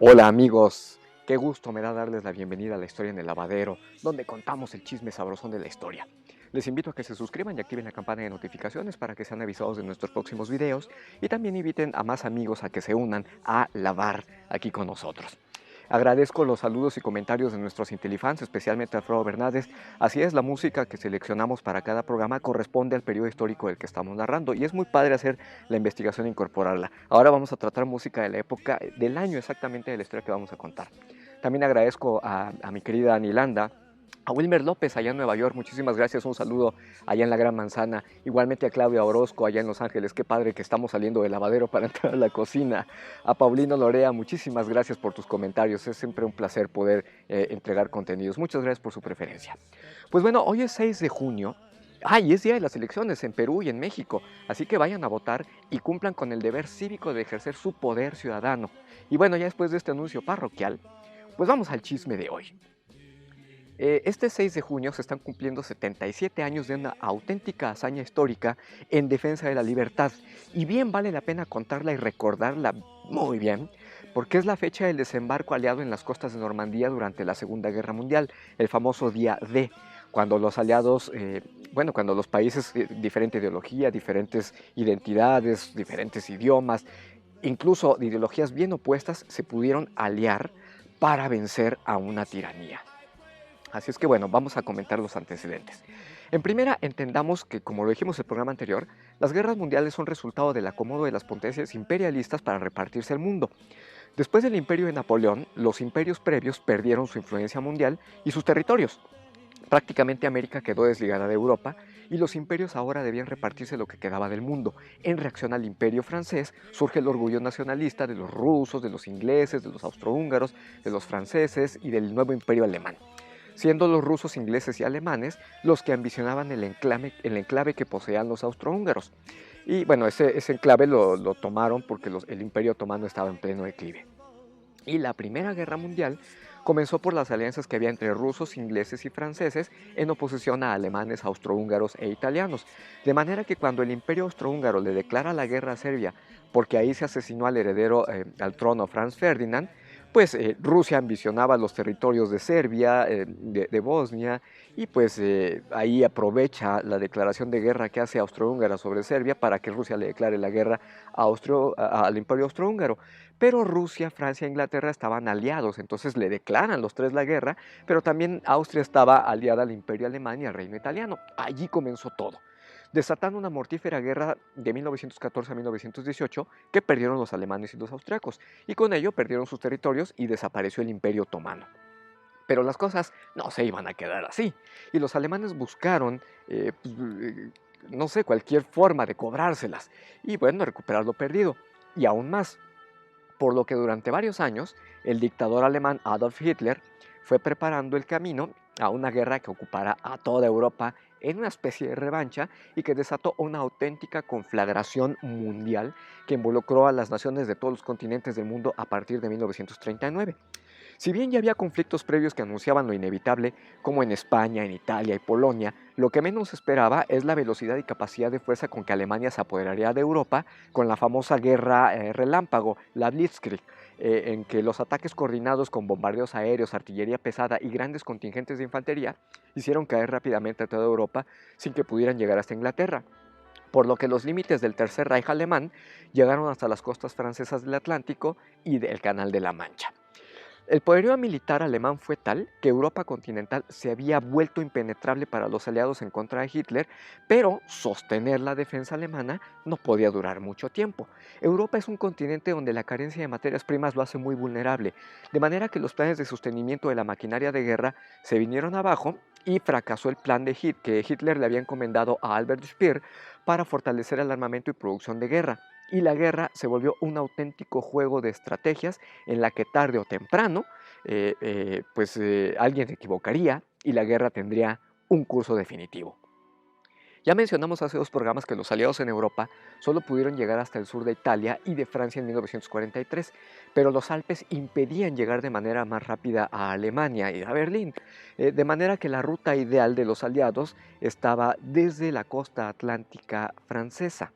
Hola amigos, qué gusto me da darles la bienvenida a La Historia en el Lavadero, donde contamos el chisme sabrosón de la historia. Les invito a que se suscriban y activen la campana de notificaciones para que sean avisados de nuestros próximos videos y también inviten a más amigos a que se unan a lavar aquí con nosotros. Agradezco los saludos y comentarios de nuestros Intelifans, especialmente a Alfredo Bernades. Así es, la música que seleccionamos para cada programa corresponde al periodo histórico del que estamos narrando y es muy padre hacer la investigación e incorporarla. Ahora vamos a tratar música de la época del año exactamente de la historia que vamos a contar. También agradezco a mi querida Anilanda, a Wilmer López allá en Nueva York, muchísimas gracias, un saludo allá en la Gran Manzana, igualmente a Claudia Orozco allá en Los Ángeles, qué padre que estamos saliendo del lavadero para entrar a la cocina, a Paulino Lorea, muchísimas gracias por tus comentarios, es siempre un placer poder entregar contenidos, muchas gracias por su preferencia. Pues bueno, hoy es 6 de junio, y es día de las elecciones en Perú y en México, así que vayan a votar y cumplan con el deber cívico de ejercer su poder ciudadano. Y bueno, ya después de este anuncio parroquial, pues vamos al chisme de hoy. Este 6 de junio se están cumpliendo 77 años de una auténtica hazaña histórica en defensa de la libertad. Y bien vale la pena contarla y recordarla muy bien, porque es la fecha del desembarco aliado en las costas de Normandía durante la Segunda Guerra Mundial, el famoso día D, cuando los aliados, cuando los países, diferente ideología, diferentes identidades, diferentes idiomas, incluso de ideologías bien opuestas, se pudieron aliar para vencer a una tiranía. Así es que bueno, vamos a comentar los antecedentes. En primera, entendamos que, como lo dijimos en el programa anterior, las guerras mundiales son resultado del acomodo de las potencias imperialistas para repartirse el mundo. Después del imperio de Napoleón, los imperios previos perdieron su influencia mundial y sus territorios. Prácticamente América quedó desligada de Europa y los imperios ahora debían repartirse lo que quedaba del mundo. En reacción al imperio francés surge el orgullo nacionalista de los rusos, de los ingleses, de los austrohúngaros, de los franceses y del nuevo imperio alemán, siendo los rusos, ingleses y alemanes los que ambicionaban el enclave que poseían los austrohúngaros. Y bueno, ese enclave lo tomaron porque el imperio otomano estaba en pleno declive. Y la Primera Guerra Mundial comenzó por las alianzas que había entre rusos, ingleses y franceses en oposición a alemanes, austrohúngaros e italianos. De manera que cuando el imperio austrohúngaro le declara la guerra a Serbia, porque ahí se asesinó al heredero al trono Franz Ferdinand, pues Rusia ambicionaba los territorios de Serbia, de Bosnia, y pues ahí aprovecha la declaración de guerra que hace Austrohúngara sobre Serbia para que Rusia le declare la guerra al imperio austrohúngaro. Pero Rusia, Francia e Inglaterra estaban aliados, entonces le declaran los tres la guerra, pero también Austria estaba aliada al imperio alemán y al reino italiano. Allí comenzó todo, desatando una mortífera guerra de 1914 a 1918 que perdieron los alemanes y los austriacos, y con ello perdieron sus territorios y desapareció el imperio otomano. Pero las cosas no se iban a quedar así, y los alemanes buscaron, no sé, cualquier forma de cobrárselas, y bueno, recuperar lo perdido, y aún más, por lo que durante varios años el dictador alemán Adolf Hitler fue preparando el camino a una guerra que ocupara a toda Europa en una especie de revancha y que desató una auténtica conflagración mundial que involucró a las naciones de todos los continentes del mundo a partir de 1939. Si bien ya había conflictos previos que anunciaban lo inevitable, como en España, en Italia y Polonia, lo que menos se esperaba es la velocidad y capacidad de fuerza con que Alemania se apoderaría de Europa con la famosa guerra relámpago, la Blitzkrieg, en que los ataques coordinados con bombardeos aéreos, artillería pesada y grandes contingentes de infantería hicieron caer rápidamente a toda Europa sin que pudieran llegar hasta Inglaterra, por lo que los límites del Tercer Reich alemán llegaron hasta las costas francesas del Atlántico y del Canal de la Mancha. El poderío militar alemán fue tal que Europa continental se había vuelto impenetrable para los aliados en contra de Hitler, pero sostener la defensa alemana no podía durar mucho tiempo. Europa es un continente donde la carencia de materias primas lo hace muy vulnerable, de manera que los planes de sostenimiento de la maquinaria de guerra se vinieron abajo y fracasó el plan que Hitler le había encomendado a Albert Speer para fortalecer el armamento y producción de guerra. Y la guerra se volvió un auténtico juego de estrategias en la que tarde o temprano alguien se equivocaría y la guerra tendría un curso definitivo. Ya mencionamos hace dos programas que los aliados en Europa solo pudieron llegar hasta el sur de Italia y de Francia en 1943, pero los Alpes impedían llegar de manera más rápida a Alemania y a Berlín, de manera que la ruta ideal de los aliados estaba desde la costa atlántica francesa.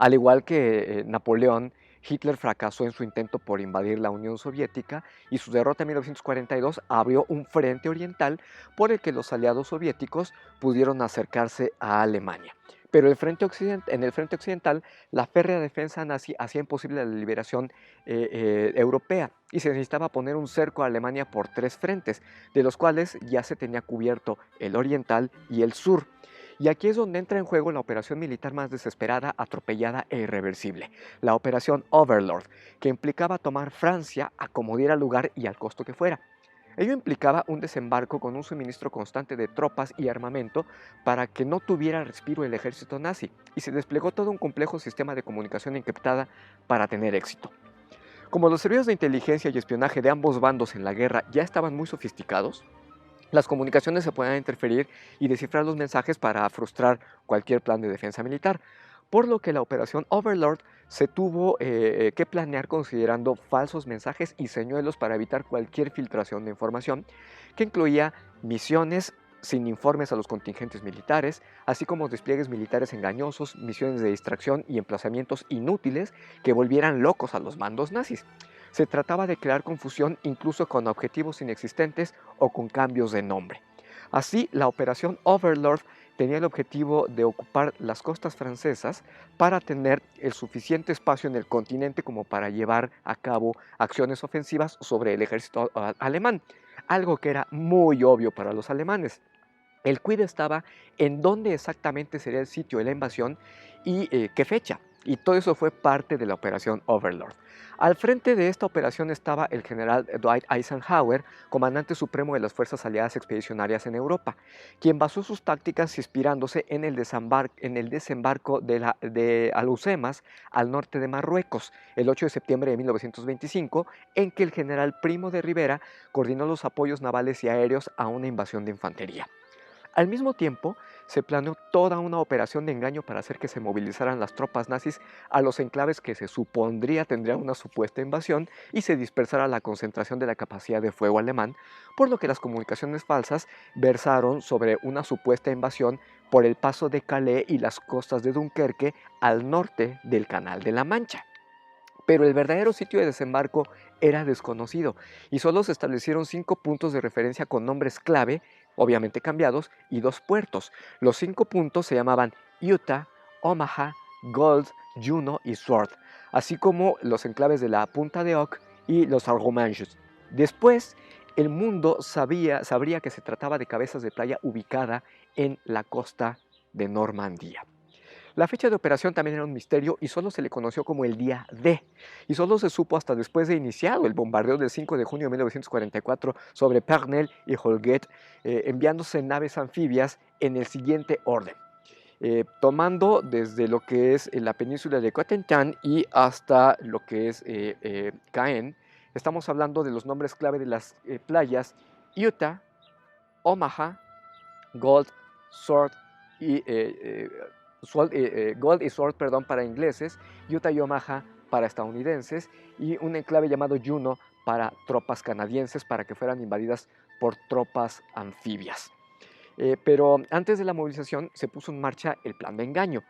Al igual que Napoleón Hitler fracasó en su intento por invadir la Unión Soviética y su derrota en 1942 abrió un frente oriental por el que los aliados soviéticos pudieron acercarse a Alemania. Pero en el frente occidental, la férrea defensa nazi hacía imposible la liberación europea y se necesitaba poner un cerco a Alemania por 3 frentes, de los cuales ya se tenía cubierto el oriental y el sur. Y aquí es donde entra en juego la operación militar más desesperada, atropellada e irreversible, la Operación Overlord, que implicaba tomar Francia a como diera lugar y al costo que fuera. Ello implicaba un desembarco con un suministro constante de tropas y armamento para que no tuviera respiro el ejército nazi, y se desplegó todo un complejo sistema de comunicación encriptada para tener éxito. Como los servicios de inteligencia y espionaje de ambos bandos en la guerra ya estaban muy sofisticados, las comunicaciones se podían interferir y descifrar los mensajes para frustrar cualquier plan de defensa militar, por lo que la operación Overlord se tuvo que planear considerando falsos mensajes y señuelos para evitar cualquier filtración de información, que incluía misiones sin informes a los contingentes militares, así como despliegues militares engañosos, misiones de distracción y emplazamientos inútiles que volvieran locos a los mandos nazis. Se trataba de crear confusión incluso con objetivos inexistentes o con cambios de nombre. Así, la operación Overlord tenía el objetivo de ocupar las costas francesas para tener el suficiente espacio en el continente como para llevar a cabo acciones ofensivas sobre el ejército alemán, algo que era muy obvio para los alemanes. El quid estaba en dónde exactamente sería el sitio de la invasión y qué fecha. Y todo eso fue parte de la operación Overlord. Al frente de esta operación estaba el general Dwight Eisenhower, comandante supremo de las Fuerzas Aliadas Expedicionarias en Europa, quien basó sus tácticas inspirándose en el desembarco de Alhucemas al norte de Marruecos, el 8 de septiembre de 1925, en que el general Primo de Rivera coordinó los apoyos navales y aéreos a una invasión de infantería. Al mismo tiempo, se planeó toda una operación de engaño para hacer que se movilizaran las tropas nazis a los enclaves que se supondría tendrían una supuesta invasión y se dispersara la concentración de la capacidad de fuego alemán, por lo que las comunicaciones falsas versaron sobre una supuesta invasión por el paso de Calais y las costas de Dunkerque al norte del Canal de la Mancha. Pero el verdadero sitio de desembarco era desconocido y solo se establecieron 5 puntos de referencia con nombres clave, obviamente cambiados, y 2 puertos. Los 5 puntos se llamaban Utah, Omaha, Gold, Juno y Sword, así como los enclaves de la Punta de Oc y los Arromanches. Después, el mundo sabría que se trataba de cabezas de playa ubicada en la costa de Normandía. La fecha de operación también era un misterio y solo se le conoció como el día D, y solo se supo hasta después de iniciado el bombardeo del 5 de junio de 1944 sobre Pernel y Holguet, enviándose naves anfibias en el siguiente orden. Tomando desde lo que es la península de Cotentin y hasta lo que es Caen, estamos hablando de los nombres clave de las playas Utah, Omaha, Gold, Sword y Gold y Sword, perdón, para ingleses, Utah y Omaha para estadounidenses y un enclave llamado Juno para tropas canadienses para que fueran invadidas por tropas anfibias. Pero antes de la movilización se puso en marcha el plan de engaño.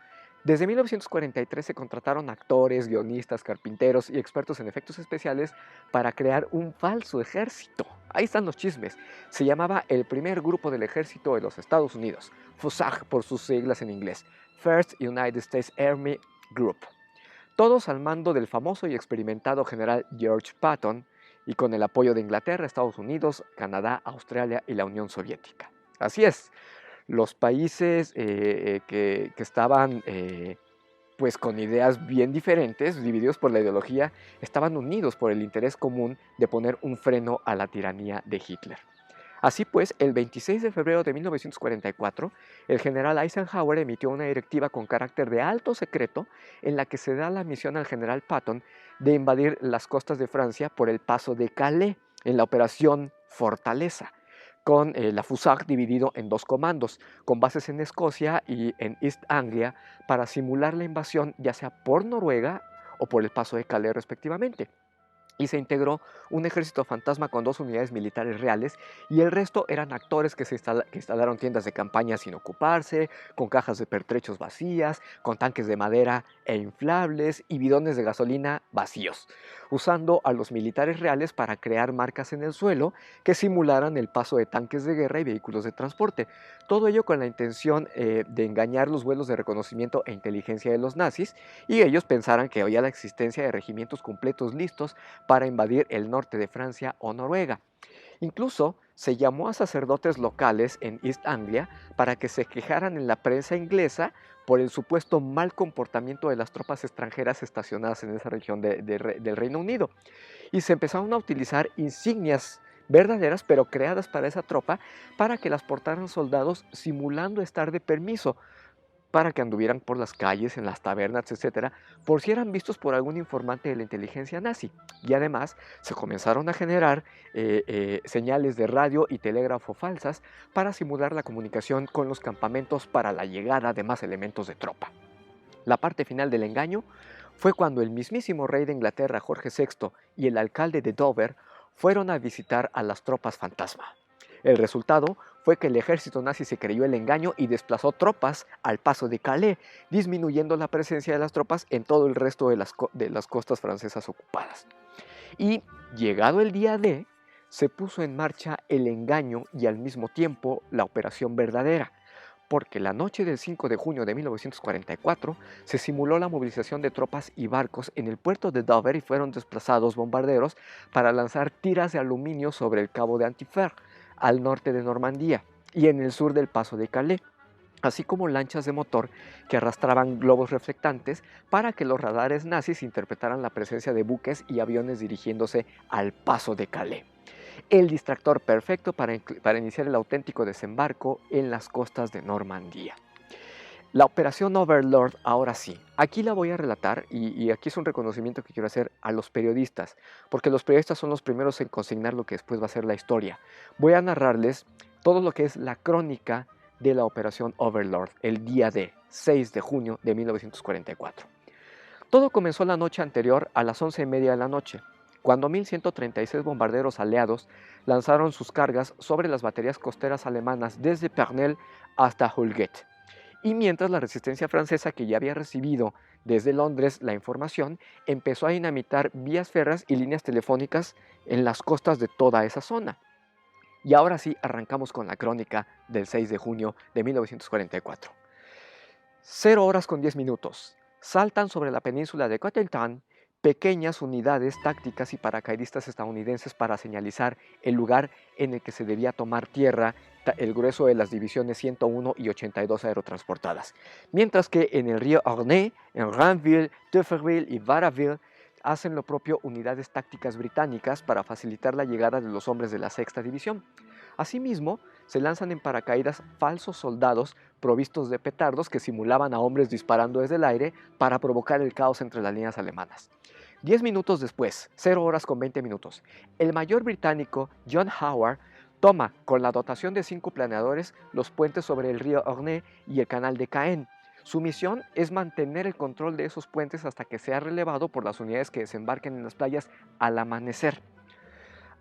Desde 1943 se contrataron actores, guionistas, carpinteros y expertos en efectos especiales para crear un falso ejército. Ahí están los chismes. Se llamaba el primer grupo del ejército de los Estados Unidos, FUSAG por sus siglas en inglés, First United States Army Group. Todos al mando del famoso y experimentado general George Patton y con el apoyo de Inglaterra, Estados Unidos, Canadá, Australia y la Unión Soviética. Así es, los países que estaban pues con ideas bien diferentes, divididos por la ideología, estaban unidos por el interés común de poner un freno a la tiranía de Hitler. Así pues, el 26 de febrero de 1944, el general Eisenhower emitió una directiva con carácter de alto secreto en la que se da la misión al general Patton de invadir las costas de Francia por el paso de Calais en la operación Fortaleza, con la FUSAG dividido en 2 comandos, con bases en Escocia y en East Anglia, para simular la invasión ya sea por Noruega o por el paso de Calais respectivamente. y se integró un ejército fantasma con 2 unidades militares reales y el resto eran actores que que instalaron tiendas de campaña sin ocuparse, con cajas de pertrechos vacías, con tanques de madera e inflables y bidones de gasolina vacíos, usando a los militares reales para crear marcas en el suelo que simularan el paso de tanques de guerra y vehículos de transporte. Todo ello con la intención de engañar los vuelos de reconocimiento e inteligencia de los nazis, y ellos pensaran que había la existencia de regimientos completos listos para invadir el norte de Francia o Noruega. Incluso se llamó a sacerdotes locales en East Anglia para que se quejaran en la prensa inglesa por el supuesto mal comportamiento de las tropas extranjeras estacionadas en esa región del Reino Unido. Y se empezaron a utilizar insignias verdaderas pero creadas para esa tropa para que las portaran soldados simulando estar de permiso, para que anduvieran por las calles, en las tabernas, etcétera, por si eran vistos por algún informante de la inteligencia nazi. Y además se comenzaron a generar señales de radio y telégrafo falsas para simular la comunicación con los campamentos para la llegada de más elementos de tropa. La parte final del engaño fue cuando el mismísimo rey de Inglaterra, Jorge VI, y el alcalde de Dover fueron a visitar a las tropas fantasma. El resultado fue que el ejército nazi se creyó el engaño y desplazó tropas al paso de Calais, disminuyendo la presencia de las tropas en todo el resto de las costas francesas ocupadas. Y llegado el día D, se puso en marcha el engaño y al mismo tiempo la operación verdadera, porque la noche del 5 de junio de 1944 se simuló la movilización de tropas y barcos en el puerto de Dover y fueron desplazados bombarderos para lanzar tiras de aluminio sobre el cabo de Antifer, al norte de Normandía y en el sur del paso de Calais, así como lanchas de motor que arrastraban globos reflectantes para que los radares nazis interpretaran la presencia de buques y aviones dirigiéndose al paso de Calais. El distractor perfecto para iniciar el auténtico desembarco en las costas de Normandía. La operación Overlord, ahora sí, aquí la voy a relatar y aquí es un reconocimiento que quiero hacer a los periodistas, porque los periodistas son los primeros en consignar lo que después va a ser la historia. Voy a narrarles todo lo que es la crónica de la operación Overlord, el día de 6 de junio de 1944. Todo comenzó la noche anterior a las 11:30 de la noche, cuando 1.136 bombarderos aliados lanzaron sus cargas sobre las baterías costeras alemanas desde Pernel hasta Hulget. Y mientras la resistencia francesa, que ya había recibido desde Londres la información, empezó a dinamitar vías férreas y líneas telefónicas en las costas de toda esa zona. Y ahora sí, arrancamos con la crónica del 6 de junio de 1944. 0 horas con 10 minutos. Saltan sobre la península de Cotentin pequeñas unidades tácticas y paracaidistas estadounidenses para señalizar el lugar en el que se debía tomar tierra el grueso de las divisiones 101 y 82 aerotransportadas. Mientras que en el río Orne, en Ranville, Tufferville y Varaville, hacen lo propio unidades tácticas británicas para facilitar la llegada de los hombres de la sexta división. Asimismo, se lanzan en paracaídas falsos soldados provistos de petardos que simulaban a hombres disparando desde el aire para provocar el caos entre las líneas alemanas. 10 minutos después, 0 horas con 20 minutos, el mayor británico John Howard toma, con la dotación de 5 planeadores, los puentes sobre el río Orne y el canal de Caen. Su misión es mantener el control de esos puentes hasta que sea relevado por las unidades que desembarquen en las playas al amanecer.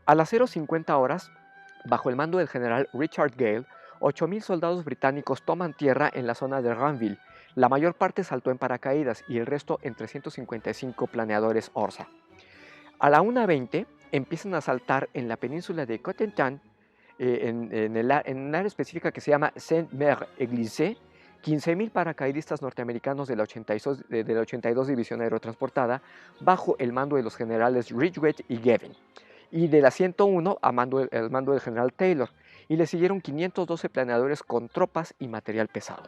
A las 0:50 horas, bajo el mando del general Richard Gale, 8.000 soldados británicos toman tierra en la zona de Ranville. La mayor parte saltó en paracaídas y el resto en 355 planeadores Orsa. A la 1:20 empiezan a saltar en la península de Cotentin, en una área específica que se llama Saint-Mère-Église, 15.000 paracaidistas norteamericanos de la 82 División Aerotransportada bajo el mando de los generales Ridgway y Gavin, y de la 101 al mando del general Taylor, y le siguieron 512 planeadores con tropas y material pesado.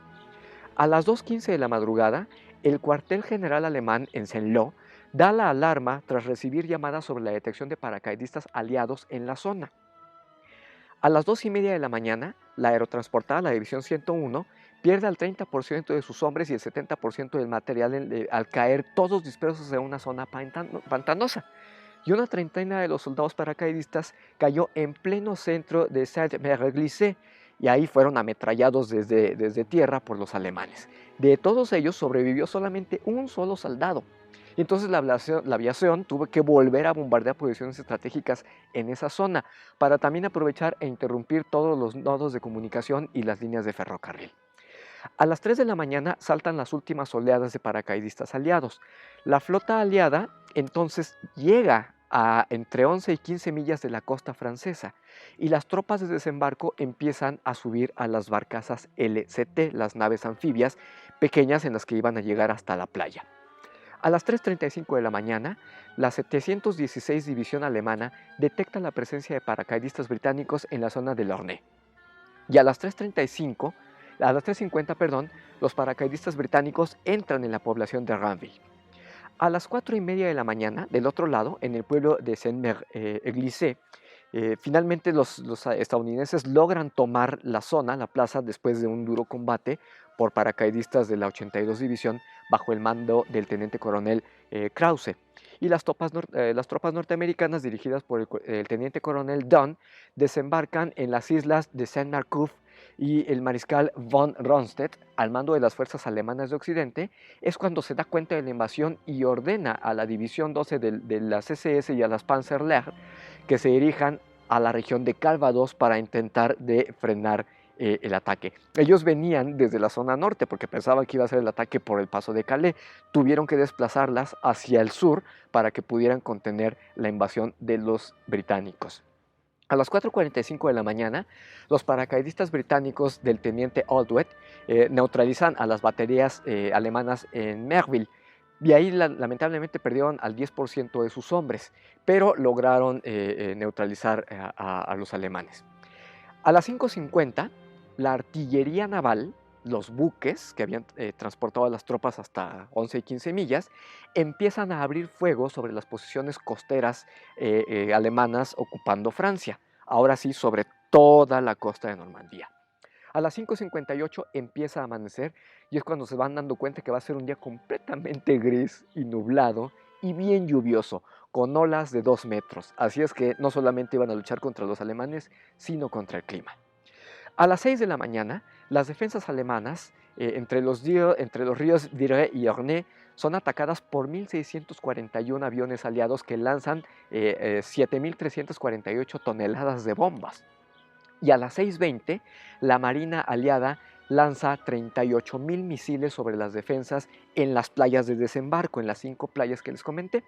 A las 2:15 de la madrugada, el cuartel general alemán en Saint-Lô da la alarma tras recibir llamadas sobre la detección de paracaidistas aliados en la zona. A las 2:30 de la mañana, la aerotransportada, la División 101, pierde al 30% de sus hombres y el 70% del material al caer todos dispersos en una zona pantanosa. Y una treintena de los soldados paracaidistas cayó en pleno centro de Saint-Mère-Église y ahí fueron ametrallados desde tierra por los alemanes. De todos ellos sobrevivió solamente un solo soldado. Y entonces la aviación tuvo que volver a bombardear posiciones estratégicas en esa zona para también aprovechar e interrumpir todos los nodos de comunicación y las líneas de ferrocarril. A las 3 de la mañana saltan las últimas oleadas de paracaidistas aliados. La flota aliada entonces llega a entre 11 y 15 millas de la costa francesa y las tropas de desembarco empiezan a subir a las barcazas LCT, las naves anfibias pequeñas en las que iban a llegar hasta la playa. A las 3:35 de la mañana, la 716 División Alemana detecta la presencia de paracaidistas británicos en la zona de Lornay. Y a las 3:50, los paracaidistas británicos entran en la población de Ranville. A las 4:30 de la mañana, del otro lado, en el pueblo de Saint-Mer-Église, finalmente los estadounidenses logran tomar la zona, la plaza, después de un duro combate por paracaidistas de la 82 División bajo el mando del teniente coronel Krause. Y las tropas norteamericanas, dirigidas por el teniente coronel Dunn, desembarcan en las islas de Saint-Marcouf, y el mariscal von Rundstedt, al mando de las fuerzas alemanas de Occidente, es cuando se da cuenta de la invasión y ordena a la División 12 de las SS y a las Panzerlehr que se dirijan a la región de Calvados para intentar de frenar el ataque. Ellos venían desde la zona norte porque pensaban que iba a ser el ataque por el paso de Calais. Tuvieron que desplazarlas hacia el sur para que pudieran contener la invasión de los británicos. A las 4:45 de la mañana, los paracaidistas británicos del teniente Aldwett neutralizan a las baterías alemanas en Merville. Y ahí lamentablemente perdieron al 10% de sus hombres, pero lograron neutralizar a los alemanes. A las 5:50, la artillería naval, los buques que habían transportado a las tropas hasta 11 y 15 millas, empiezan a abrir fuego sobre las posiciones costeras alemanas ocupando Francia, ahora sí sobre toda la costa de Normandía. A las 5:58 empieza a amanecer y es cuando se van dando cuenta que va a ser un día completamente gris y nublado y bien lluvioso, con olas de 2 metros. Así es que no solamente iban a luchar contra los alemanes, sino contra el clima. A las 6 de la mañana, las defensas alemanas entre los ríos Vire y Orne son atacadas por 1.641 aviones aliados que lanzan 7.348 toneladas de bombas. Y a las 6:20, la Marina aliada lanza 38.000 misiles sobre las defensas en las playas de desembarco, en las 5 playas que les comenté.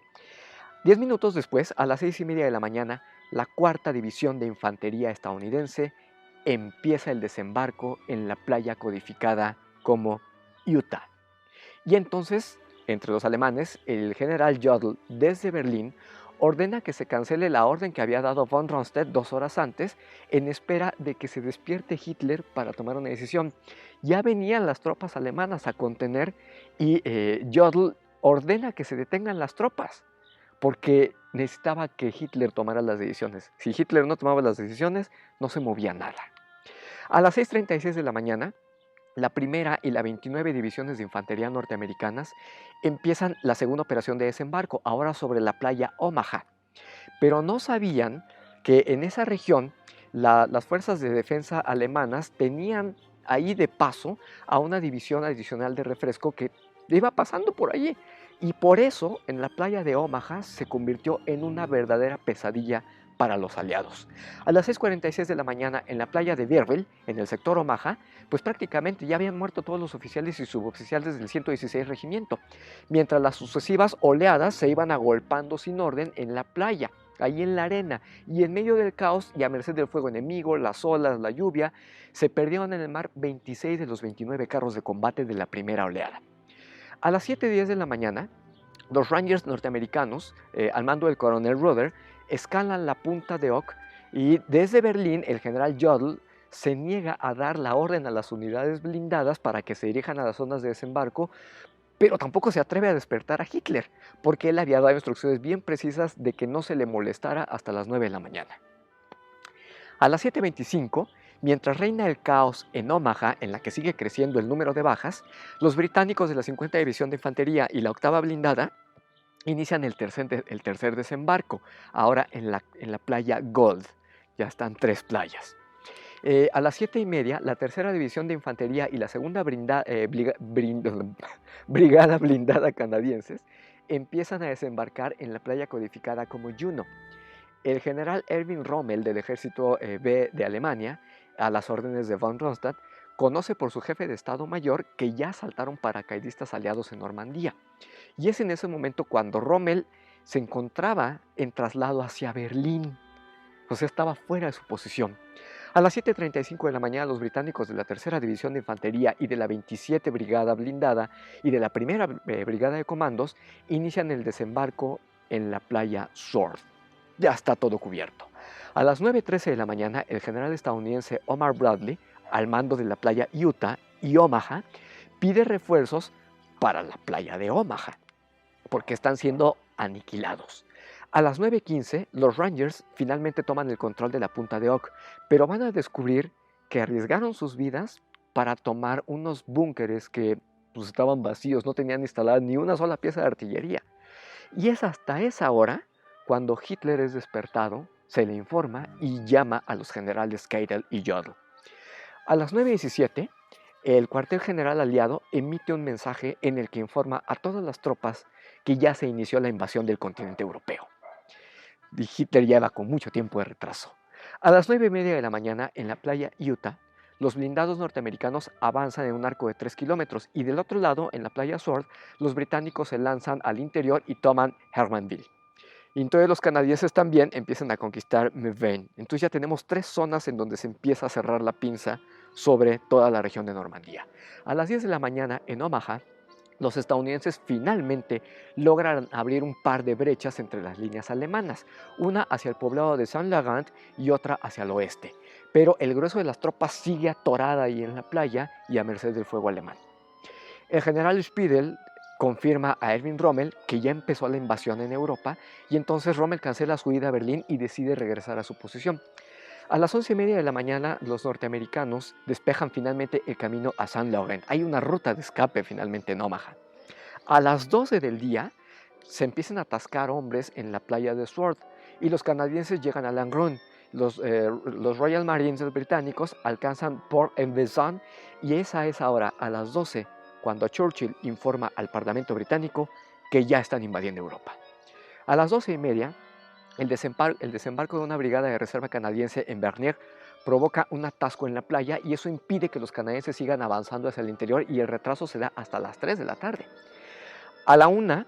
10 minutos después, a las 6:30 de la mañana, la 4ª División de Infantería estadounidense empieza el desembarco en la playa codificada como Utah. Y entonces, entre los alemanes, el general Jodl, desde Berlín, ordena que se cancele la orden que había dado von Rundstedt 2 horas antes, en espera de que se despierte Hitler para tomar una decisión. Ya venían las tropas alemanas a contener y Jodl ordena que se detengan las tropas, porque necesitaba que Hitler tomara las decisiones. Si Hitler no tomaba las decisiones, no se movía nada. A las 6:36 de la mañana, la primera y la 29 divisiones de infantería norteamericanas empiezan la segunda operación de desembarco, ahora sobre la playa Omaha. Pero no sabían que en esa región las fuerzas de defensa alemanas tenían ahí de paso a una división adicional de refresco que iba pasando por allí. Y por eso en la playa de Omaha se convirtió en una verdadera pesadilla para los aliados. A las 6:46 de la mañana en la playa de Beerville, en el sector Omaha, pues prácticamente ya habían muerto todos los oficiales y suboficiales del 116 Regimiento, mientras las sucesivas oleadas se iban agolpando sin orden en la playa, ahí en la arena, y en medio del caos y a merced del fuego enemigo, las olas, la lluvia, se perdieron en el mar 26 de los 29 carros de combate de la primera oleada. A las 7:10 de la mañana, los Rangers norteamericanos, al mando del coronel Rudder, escalan la punta de Ock y desde Berlín el general Jodl se niega a dar la orden a las unidades blindadas para que se dirijan a las zonas de desembarco, pero tampoco se atreve a despertar a Hitler, porque él había dado instrucciones bien precisas de que no se le molestara hasta las 9 de la mañana. A las 7:25, mientras reina el caos en Omaha, en la que sigue creciendo el número de bajas, los británicos de la 50 División de Infantería y la 8ª Blindada inician el tercer desembarco, ahora en la playa Gold. Ya están 3 playas. A las 7:30, la 3ª División de Infantería y la 2ª Brigada Blindada canadienses empiezan a desembarcar en la playa codificada como Juno. El general Erwin Rommel del ejército B de Alemania, a las órdenes de von Rundstedt, conoce por su jefe de Estado Mayor que ya saltaron paracaidistas aliados en Normandía. Y es en ese momento cuando Rommel se encontraba en traslado hacia Berlín. O sea, estaba fuera de su posición. A las 7:35 de la mañana, los británicos de la Tercera División de Infantería y de la 27 Brigada Blindada y de la Primera Brigada de Comandos inician el desembarco en la playa Sword. Ya está todo cubierto. A las 9:13 de la mañana, el general estadounidense Omar Bradley, al mando de la playa Utah y Omaha, pide refuerzos para la playa de Omaha, porque están siendo aniquilados. A las 9:15, los Rangers finalmente toman el control de la punta de Oak, pero van a descubrir que arriesgaron sus vidas para tomar unos búnkeres que pues, estaban vacíos, no tenían instalada ni una sola pieza de artillería. Y es hasta esa hora cuando Hitler es despertado, se le informa y llama a los generales Keitel y Jodl. A las 9:17, el cuartel general aliado emite un mensaje en el que informa a todas las tropas que ya se inició la invasión del continente europeo. Y Hitler ya va con mucho tiempo de retraso. A las 9:30 de la mañana, en la playa Utah, los blindados norteamericanos avanzan en un arco de 3 kilómetros y del otro lado, en la playa Sword, los británicos se lanzan al interior y toman Hermanville. Y entonces los canadienses también empiezan a conquistar Meuvain. Entonces ya tenemos 3 zonas en donde se empieza a cerrar la pinza sobre toda la región de Normandía. A las 10 de la mañana en Omaha, los estadounidenses finalmente logran abrir un par de brechas entre las líneas alemanas, una hacia el poblado de Saint-Laurent y otra hacia el oeste. Pero el grueso de las tropas sigue atorada ahí en la playa y a merced del fuego alemán. El general Speidel confirma a Erwin Rommel que ya empezó la invasión en Europa y entonces Rommel cancela su ida a Berlín y decide regresar a su posición. A las 11:30 de la mañana, los norteamericanos despejan finalmente el camino a Saint-Laurent. Hay una ruta de escape finalmente en Omaha. A las 12 del día, se empiezan a atascar hombres en la playa de Sword y los canadienses llegan a Langrune. Los Royal Marines británicos alcanzan Port Enveson y es a esa hora, a las 12, cuando Churchill informa al Parlamento británico que ya están invadiendo Europa. A las 12:30, el desembarco de una brigada de reserva canadiense en Bernier provoca un atasco en la playa y eso impide que los canadienses sigan avanzando hacia el interior y el retraso se da hasta las 3 de la tarde. A la 1,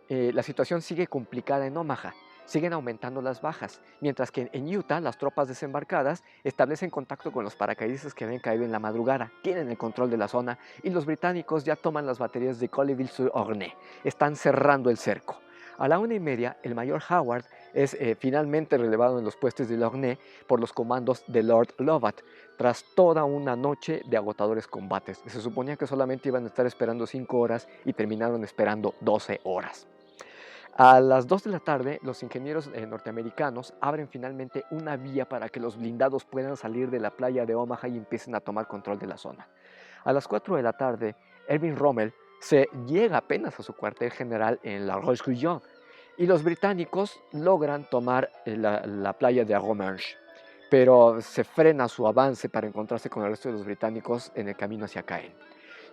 la situación sigue complicada en Omaha. Siguen aumentando las bajas, mientras que en Utah las tropas desembarcadas establecen contacto con los paracaidistas que habían caído en la madrugada, tienen el control de la zona y los británicos ya toman las baterías de Colleville-sur-Orne, están cerrando el cerco. A la 1:30, el mayor Howard es finalmente relevado en los puestos de Lorne por los comandos de Lord Lovat, tras toda una noche de agotadores combates. Se suponía que solamente iban a estar esperando 5 horas y terminaron esperando 12 horas. A las 2 de la tarde, los ingenieros norteamericanos abren finalmente una vía para que los blindados puedan salir de la playa de Omaha y empiecen a tomar control de la zona. A las 4 de la tarde, Erwin Rommel se llega apenas a su cuartel general en La Roche-Guyon y los británicos logran tomar la playa de Arromanches, pero se frena su avance para encontrarse con el resto de los británicos en el camino hacia Caen.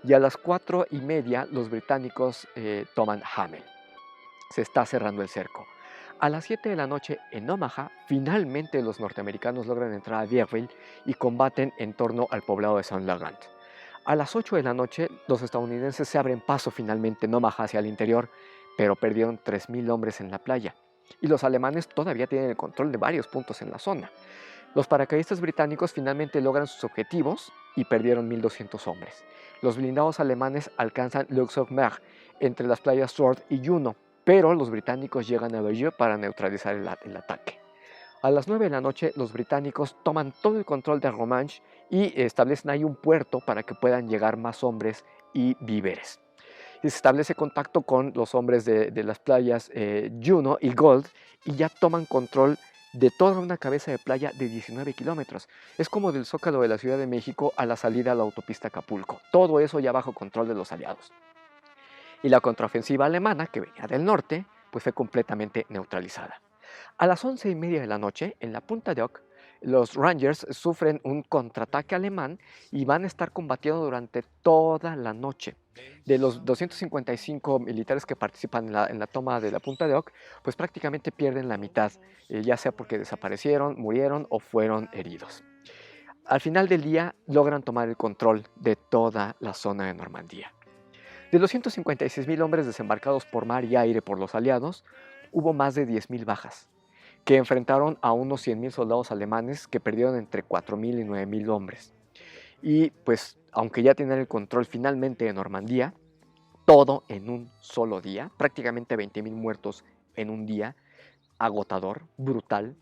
Y a las 4:30 los británicos toman Hamel. Se está cerrando el cerco. A las 7 de la noche en Omaha, finalmente los norteamericanos logran entrar a Vierville y combaten en torno al poblado de Saint-Laurent. A las 8 de la noche, los estadounidenses se abren paso finalmente en Omaha hacia el interior, pero perdieron 3,000 hombres en la playa. Y los alemanes todavía tienen el control de varios puntos en la zona. Los paracaidistas británicos finalmente logran sus objetivos y perdieron 1,200 hombres. Los blindados alemanes alcanzan Luxembourg entre las playas Sword y Juno, pero los británicos llegan a Bayeux para neutralizar el ataque. A las 9 de la noche, los británicos toman todo el control de Arromanches y establecen ahí un puerto para que puedan llegar más hombres y víveres. Y se establece contacto con los hombres de las playas Juno y Gold y ya toman control de toda una cabeza de playa de 19 kilómetros. Es como del Zócalo de la Ciudad de México a la salida a la autopista Acapulco. Todo eso ya bajo control de los aliados. Y la contraofensiva alemana, que venía del norte, pues fue completamente neutralizada. A las 11:30 de la noche, en la punta de Ock, los Rangers sufren un contraataque alemán y van a estar combatiendo durante toda la noche. De los 255 militares que participan en la toma de la Punta de Oc, pues prácticamente pierden la mitad, ya sea porque desaparecieron, murieron o fueron heridos. Al final del día logran tomar el control de toda la zona de Normandía. De los 156,000 hombres desembarcados por mar y aire por los aliados, hubo más de 10,000 bajas, que enfrentaron a unos 100,000 soldados alemanes que perdieron entre 4,000 y 9,000 hombres. Y pues, aunque ya tenían el control finalmente de Normandía, todo en un solo día, prácticamente 20,000 muertos en un día, agotador, brutal,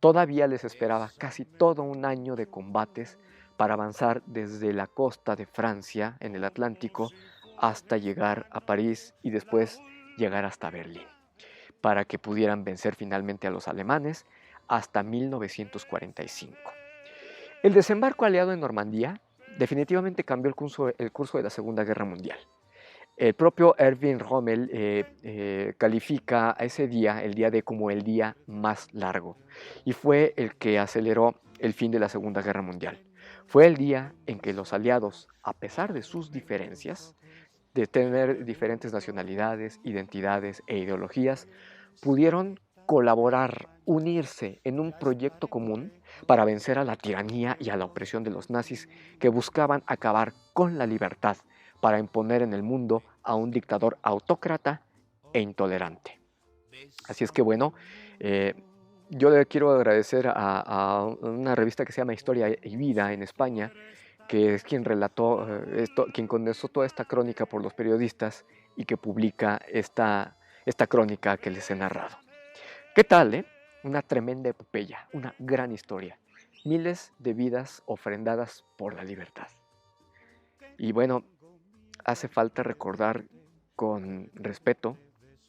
todavía les esperaba casi todo un año de combates para avanzar desde la costa de Francia, en el Atlántico, hasta llegar a París y después llegar hasta Berlín, para que pudieran vencer finalmente a los alemanes hasta 1945. El desembarco aliado en Normandía definitivamente cambió el curso de la Segunda Guerra Mundial. El propio Erwin Rommel califica a ese día, el día D, como el día más largo, y fue el que aceleró el fin de la Segunda Guerra Mundial. Fue el día en que los aliados, a pesar de sus diferencias, de tener diferentes nacionalidades, identidades e ideologías, pudieron colaborar, unirse en un proyecto común para vencer a la tiranía y a la opresión de los nazis que buscaban acabar con la libertad para imponer en el mundo a un dictador autócrata e intolerante. Así es que bueno, yo le quiero agradecer a una revista que se llama Historia y Vida en España, que es quien relató quien condensó toda esta crónica por los periodistas y que publica esta crónica que les he narrado. ¿Qué tal, Una tremenda epopeya, una gran historia. Miles de vidas ofrendadas por la libertad. Y bueno, hace falta recordar con respeto,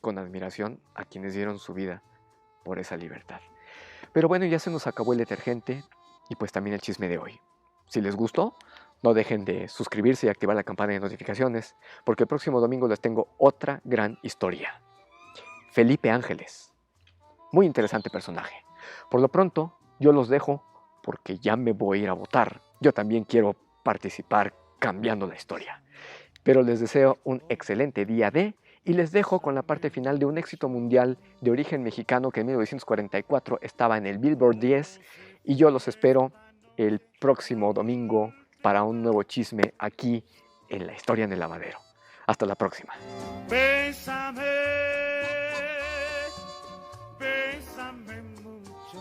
con admiración a quienes dieron su vida por esa libertad. Pero bueno, ya se nos acabó el detergente y pues también el chisme de hoy. Si les gustó, no dejen de suscribirse y activar la campana de notificaciones, porque el próximo domingo les tengo otra gran historia. Felipe Ángeles. Muy interesante personaje. Por lo pronto, yo los dejo porque ya me voy a ir a votar. Yo también quiero participar cambiando la historia. Pero les deseo un excelente día y les dejo con la parte final de un éxito mundial de origen mexicano que en 1944 estaba en el Billboard 10 y yo los espero el próximo domingo para un nuevo chisme aquí en La Historia en el Lavadero. Hasta la próxima. Bésame, bésame mucho,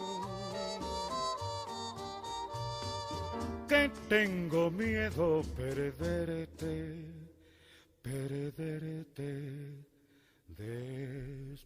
que tengo miedo perderte después.